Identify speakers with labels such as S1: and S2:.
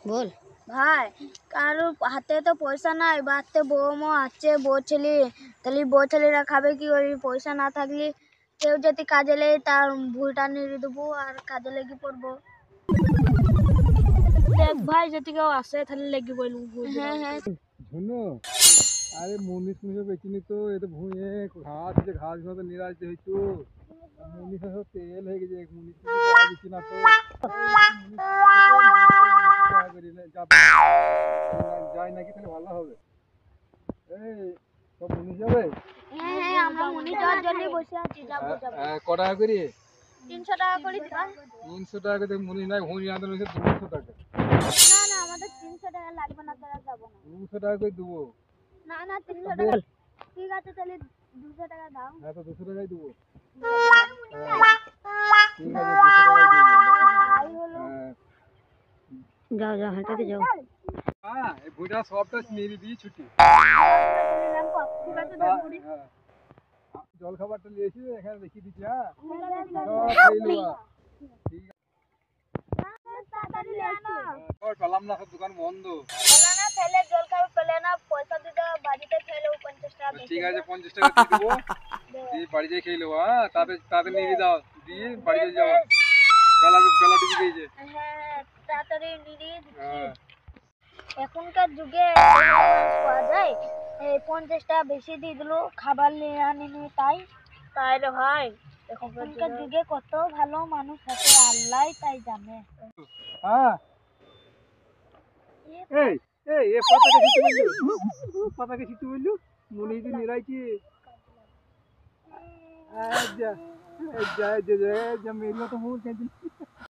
S1: বল
S2: ভাই, কারোর হাতে তো পয়সা নাই, বাড়তে বৌমা আছে, বউ ছেলে, তাহলে বউ ছেলেরা খাবে কি করে? পয়সা না থাকলে কেউ যদি কাজে লেগে তার ভুলটা নিয়ে দেবো আর কাজে লেগে পড়বো। দেখ ভাই, যদি কেউ আসে তাহলে লেগে বলবো। হ্যাঁ হ্যাঁ।
S3: শুনো, আরে মুনিশ মুনিশ বেচিনি তো, এ তো ভুঁয়ে ঘাস যে ঘাস মতো নিরাইতে হইতো। মুনিশ সব তেল হয়ে গেছে, মুনিশ পাওয়া যাচ্ছে না তো। যাই নাকি তাহলে ভালো হবে। এই সব মুনিশ যাবে?
S2: হ্যাঁ হ্যাঁ, আমরা মুনি যাওয়ার জন্য বসে আছি, যাবো যাবো।
S3: ক টাকা করে?
S2: 300 টাকা করে দিবা?
S3: 300 টাকা করে মুনিশ নাই, ভুঁই আনতে হয়েছে 200 টাকা।
S2: না না, আমাদের 300 টাকা লাগবে না, তারা যাবো না।
S3: 200 টাকা করে দেবো।
S2: না না, 300 টাকা। ঠিক আছে, তাহলে 200 টাকা দাও।
S3: হ্যাঁ, তো 200 টাকাই দেবো। ঠিক আছে, 200 টাকাই দেবো। হ্যাঁ।
S1: যাও যাও হাঁটাতে যাও।
S3: হ্যাঁ, এই ভুঁইটা সবটা নিয়ে দিয়ে ছুটি।
S2: ঠিক আছে,
S3: হ্যাঁ, জল খাবারটা নিয়েছি, এখানে রেখে দিচ্ছি। হ্যাঁ,
S2: তাড়াতাড়ি নিয়ে আনো।
S3: পেলাম না, সব দোকান বন্ধ।
S2: পেলে না, ফেলে জল খাবে, পেলে না পয়সা দিতে হবে, বাড়িতে খেলেও 50 টাকা বেশি
S3: ঠিক আছে, 50 টাকা দিয়ে দেবো। দিয়ে বাড়ি যেয়ে খেয়ে নেবো। হ্যাঁ, তাড়াতাড়ি নিয়ে দাও, দিয়ে বাড়ি যেয়ে যাবো। বেলা বেলা ডুবে গেছে।
S2: হ্যাঁ, তাড়াতাড়ি নিয়ে দিচ্ছি।
S3: হ্যাঁ।
S2: এখনকার যুগে পাওয়া যায়, এই 50 টাকা বেশি দিয়ে দিল, খাবার নিয়ে আনিনি তাই। তাই রে ভাই, এখনকার যুগে কত ভালো মানুষ আছে, আল্লাহ তাই জানে।
S3: হ্যাঁ, এই এই এ পাতাকে কিছু বললো, পাতাকে কিছু বললো, মনে হয় নিরাইছি। যা যা যা যা মেরিও তো মুখ